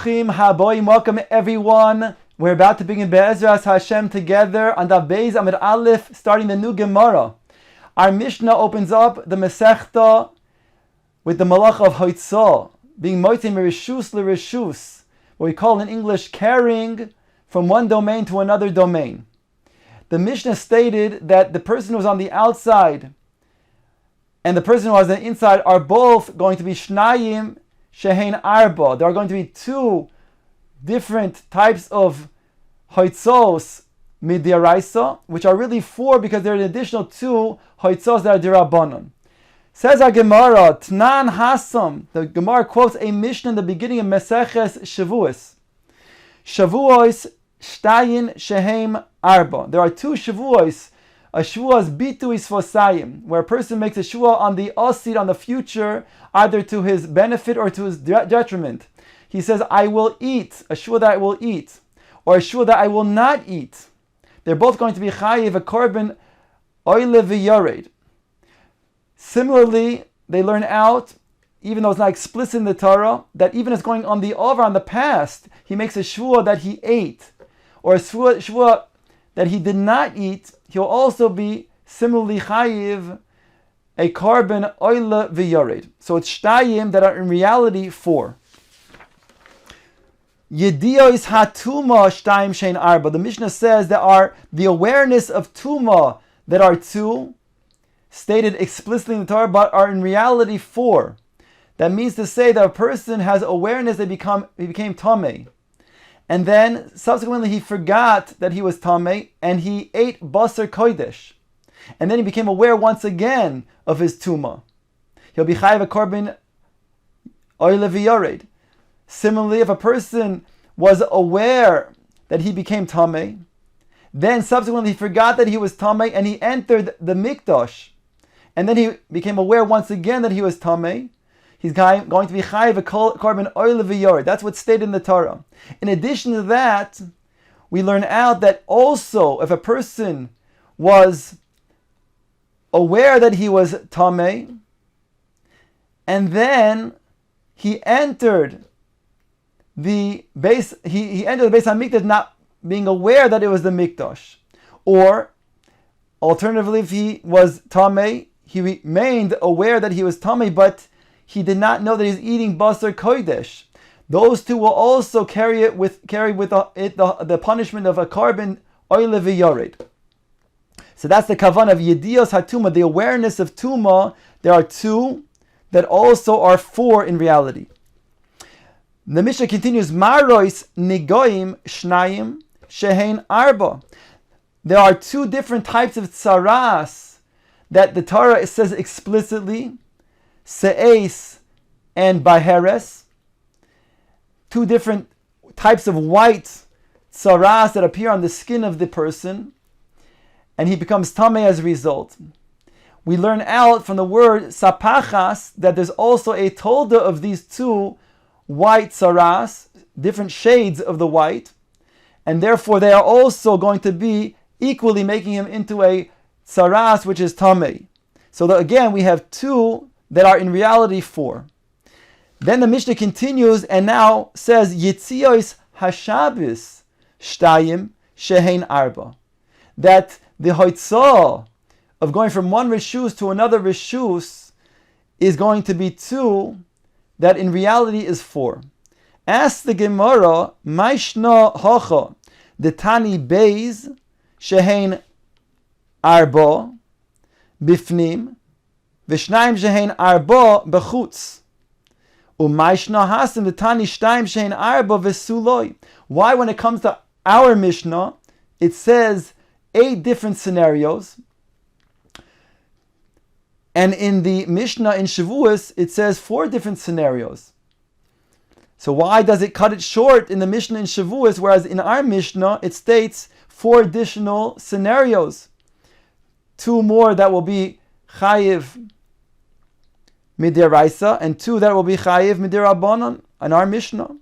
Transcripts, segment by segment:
Bruchim haboim, welcome everyone. We're about to begin Be'ezras Hashem together on Daf Beis Amud Aleph, starting the new Gemara. Our Mishnah opens up the Masechta with the Malach of Hoitzah, being Moitzim Rishus L'Rishus, what we call in English carrying from one domain to another domain. The Mishnah stated that the person who was on the outside and the person who was on the inside are both going to be Shnayim Shehein Arba. There are going to be two different types of hoitzos midiraisa, which are really four because there are an additional two hoitzos that are dirabanan. Says our Gemara, Tnan Hasam. The Gemara quotes a Mishnah in the beginning of Masechet Shabbat. Shavuos Shtayin Shehem Arba. There are two Shavuos. A Shavua is Bitu Isfosayim, where a person makes a Shavua on the Asid, on the future, either to his benefit or to his detriment. He says, I will eat, a Shavua that I will eat, or a Shavua that I will not eat. They're both going to be Chayiv, a Korban, Oile V'Yored. Similarly, they learn out, even though it's not explicit in the Torah, that even as going on the over, on the past, he makes a Shavua that he ate, or a Shavua that he did not eat, he'll also be similarly chayiv a korban oile v'yored. So it's shtayim that are in reality four. Yediyos hatuma shtayim shein arba. The Mishnah says there are the awareness of tuma that are two, stated explicitly in the Torah, but are in reality four. That means to say that a person has awareness that he became tamei. And then, subsequently, he forgot that he was tamei, and he ate basar kodesh. And then he became aware once again of his tuma. He'll be chayiv a korban oile v'yored. Similarly, if a person was aware that he became tamei, then subsequently he forgot that he was tamei, and he entered the mikdash, and then he became aware once again that he was tamei, he's going to be chayiv a korban oile v'yored. That's what's stated in the Torah. In addition to that, we learn out that also if a person was aware that he was tamei, and then he entered the base, he entered the Beis HaMikdash not being aware that it was the Mikdash, or alternatively, if he was tamei, he remained aware that he was tamei, but he did not know that he's eating basar kodesh. Those two will also carry with the punishment of a korban oile v'yored. So that's the kavan of yediyos hatuma, the awareness of tuma. There are two that also are four in reality. The Mishnah continues, Marois nigoim shnayim shehein arba. There are two different types of tsaras that the Torah says explicitly, se'es and baheres. Two different types of white tsaras that appear on the skin of the person, and he becomes tamei as a result. We learn out from the word sapachas that there's also a tolda of these two white tsaras, different shades of the white, and therefore they are also going to be equally making him into a tsaras which is tamei. So that again we have two that are in reality four. Then the Mishnah continues and now says, Yitzios Hashabis Shtayim Shehein Arba. That the hoitzah of going from one rishus to another rishus is going to be two, that in reality is four. Ask the Gemara, Maishna Hocha, the Tani Beis Shehein Arba Bifnim, Vishnayim Shehein Arba Bechutz. Umayshna hasim the tani shtaim shein arba v'suloi. Why, when it comes to our Mishnah, it says 8 different scenarios, and in the Mishnah in Shavuos it says 4 different scenarios? So why does it cut it short in the Mishnah in Shavuos, whereas in our Mishnah it states 4 additional scenarios, 2 more that will be chayiv midiraisa, and 2 that will be chayiv midirabanan in our Mishnah?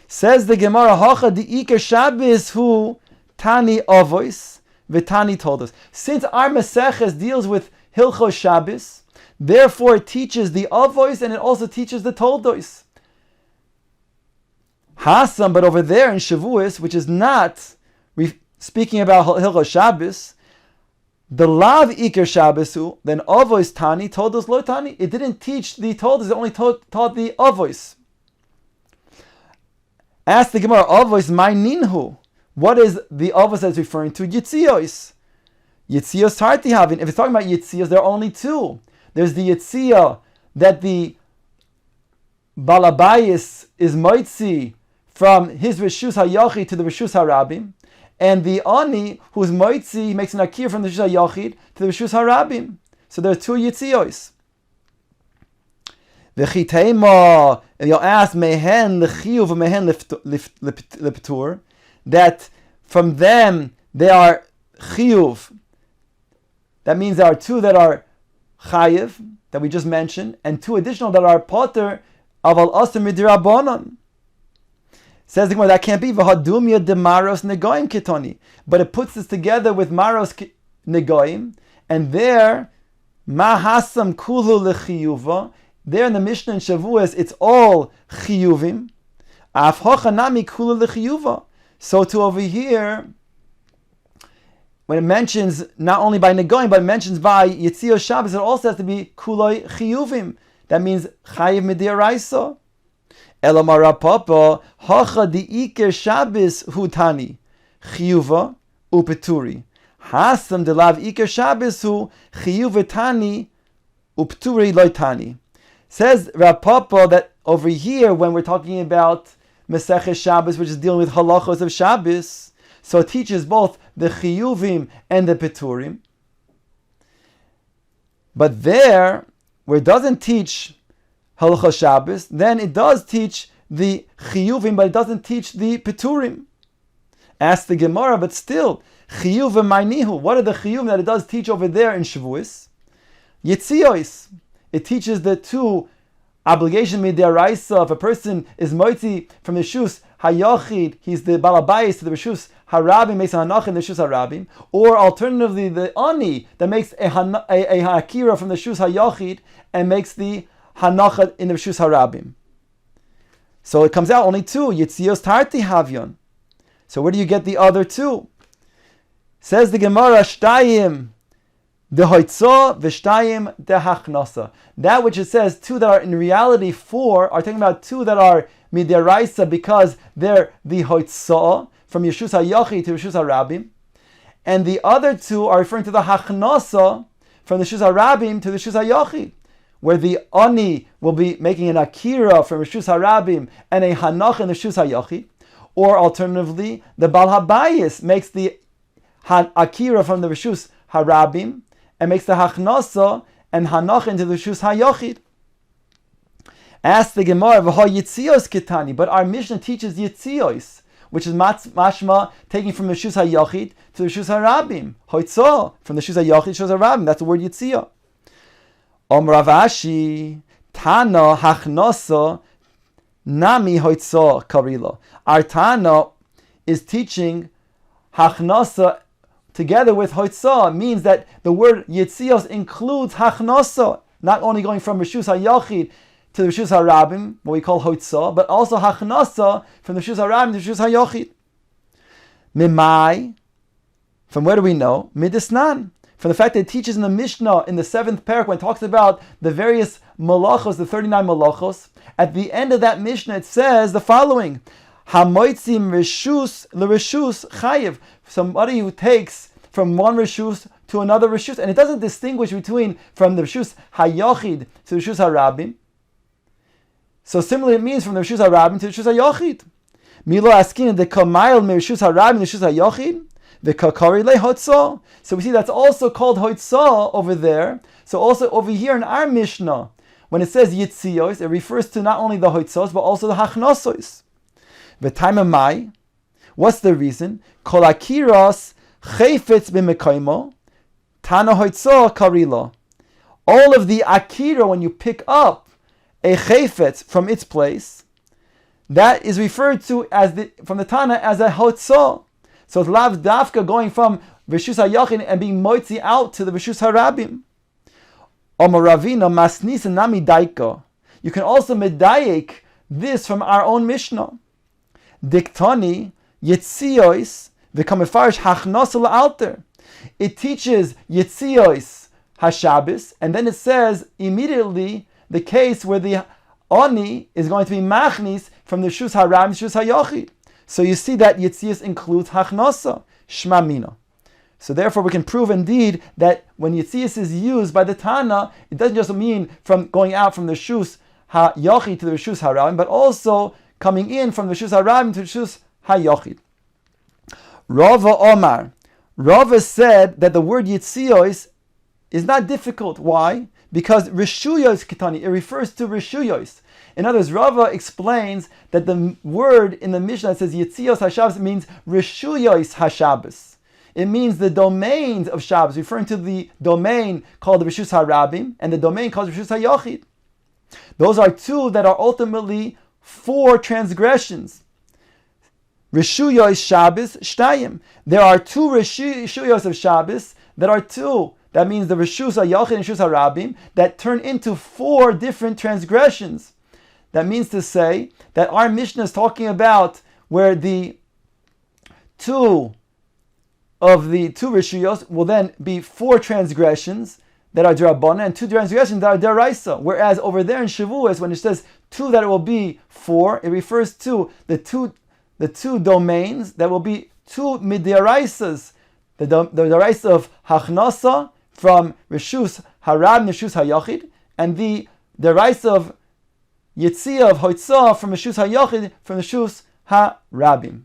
Says the Gemara, Hacha di'ikar Shabbos hu tani avois v'tani told us. Since our Maseches deals with Hilchos Shabbos, Therefore, it teaches the avois and it also teaches the toldos. Hasam, but over there in Shavuos, which is not speaking about Hilchos Shabbos, the lav ikar Shabbosu, then avois tani, toldos lo tani. It didn't teach the toldos; it only taught the avois. Ask the Gemara, avois my ninhu. What is the avos that's referring to? Yitzios. Yitzios tarti havin. If it's talking about Yitzios, there are only two. There's the Yitzia that the Balabayis is moitzi from his Rishus HaYachid to the Rishus HaRabim, and the Ani who's moitzi makes an akir from the Rishus HaYachid to the Rishus HaRabim. So there are two Yitzios. V'chitema, and you'll ask, mehen l'chiyuv mehen l'ptur, that from them they are chiyuv. That means there are two that are chayiv, that we just mentioned, and two additional that are poter aval asr midirabanan. Says the Gemara, that can't be v'hadumya de maros negoim kitoni, but it puts this together with maros negoim, and there mahasam kulu lechiyuva. There in the Mishnah in Shavuos, it's all chiyuvim. Af hochanami kulu lechiyuva. So too over here, when it mentions not only by negoim, but it mentions by Yitzios Shabbos, it also has to be kuloi chiyuvim. That means chayiv midiraisa. Elamara papa hacha diiker Shabbos hutani chiyuva upeturi. Hasam delav iker Shabbos hu chiyuvetani upeturi loitani. Says Rav Papa that over here, when we're talking about Masechet Shabbos, which is dealing with halachos of Shabbos, so it teaches both the chiyuvim and the peturim. But there, where it doesn't teach halachos Shabbos, then it does teach the chiyuvim, but it doesn't teach the peturim. Ask the Gemara, but still, chiyuvim ma'nihu. What are the chiyuvim that it does teach over there in Shavuos? Yitzios. It teaches the two obligation midiraisa. If a person is moitzi from the Rishus HaYachid, he's the balabayis to the Rishus HaRabim, makes a hanach in the Rishus HaRabim, or alternatively the ani that makes a hakira from the Rishus HaYachid and makes the hanacha in the Rishus HaRabim. So it comes out only two, Yitzios Tarti Havyon. So where do you get the other two? Says the Gemara, Shtayim the hoitzah v'shtayim the hachnasa. That which it says two that are in reality four are talking about two that are midiraisa because they're the hoitzah from Rishus HaYachid to Rishus HaRabim, and the other two are referring to the hachnasa from the Rishus HaRabim to the Rishus HaYachid, where the ani will be making an akira from Rishus HaRabim and a hanach in the Rishus HaYachid, or alternatively the Bal Habayis makes the akira from the Rishus HaRabim and makes the hachnasa and hanach into the Rishus HaYachid. Ask the Gemara, v'ha Yitzios kitani, but our Mishnah teaches Yitzios, which is mashma taking from the Rishus HaYachid to the Rishus HaRabim. Hoitzah from the Rishus HaYachid to the Rishus HaRabim. That's the word Yitzia. Rav Ashi Tana hachnasa nami hoitzah karila. Our Tana is teaching hachnasa together with hoitzah. Means that the word Yitzios includes hachnasa, not only going from Rishus HaYachid to the Rishus HaRabim, what we call hoitzah, but also hachnasa from the Rishus HaRabim to the Rishus HaYachid. Mimai, from where do we know? Midisnan, from the fact that it teaches in the Mishnah in the 7th parak when it talks about the various malachos, the 39 malachos. At the end of that Mishnah, it says the following: Hamoitzim rishus l'rishus chayiv. Somebody who takes from one rishus to another rishus, and it doesn't distinguish between from the rishus hayachid to the rishus harabim. So similarly, it means from the rishus harabim to the rishus hayachid. Milo askin the kamayel me rishus harabim the rishus hayachid the kakari le hotzah. So we see that's also called hotzah over there. So also over here in our Mishnah, when it says yitzios, it refers to not only the hotzos but also the hachnosos. The time of Mai, what's the reason? Kol akiras chayfetz b'mekaymo tana hoitzah karila. All of the akira, when you pick up a chayfetz from its place, that is referred to as from the Tana as a hotzah. So it's lav dafka going from Rishus HaYachid and being moitzi out to the Rishus HaRabim. Omoravina masnisa nami daika. You can also medayek this from our own Mishnah. Diktani Yitziois v'kamefarish hachnasa la'alter. It teaches Yitziois Hashabbos, and then it says immediately the case where the Ani is going to be machnis from the Shus Haram to Shus Hayochid. So you see that Yitzias includes Hachnasa, Shma Mina. So therefore we can prove indeed that when Yitzias is used by the Tana, it doesn't just mean from going out from the Shus HaYochid to the Shus Haram, but also coming in from the Shus Haram to the Shus HaYochid. Rava Omar. Rava said that the word Yitzios is not difficult. Why? Because Rishuyos Kitani, it refers to Rishuyos. In other words, Rava explains that the word in the Mishnah that says Yitzios HaShabbos means Rishuyos HaShabbos. It means the domains of Shabbos, referring to the domain called the Rishus HaRabim and the domain called Rishus HaYochid. Those are two that are ultimately 4 transgressions. Rishuyos Shabbos Shtayim. There are 2 Rishuyos of Shabbos that are 2. That means the Rishus HaYochid and Rishus HaRabim that turn into 4 different transgressions. That means to say that our Mishnah is talking about where the 2 of the 2 Rishuyos will then be 4 transgressions that are D'Rabbanan and 2 transgressions that are D'Oraisa. Whereas over there in Shavuos, when it says 2 that it will be 4, it refers to the two domains that will be 2 Midoraisas. The D'Oraisa of Hachnasa from Rishus Harab Rishus HaYochid, and the D'Oraisa of Yitzia of Hoitzah from Rishus HaYochid from Rishus HaRabim.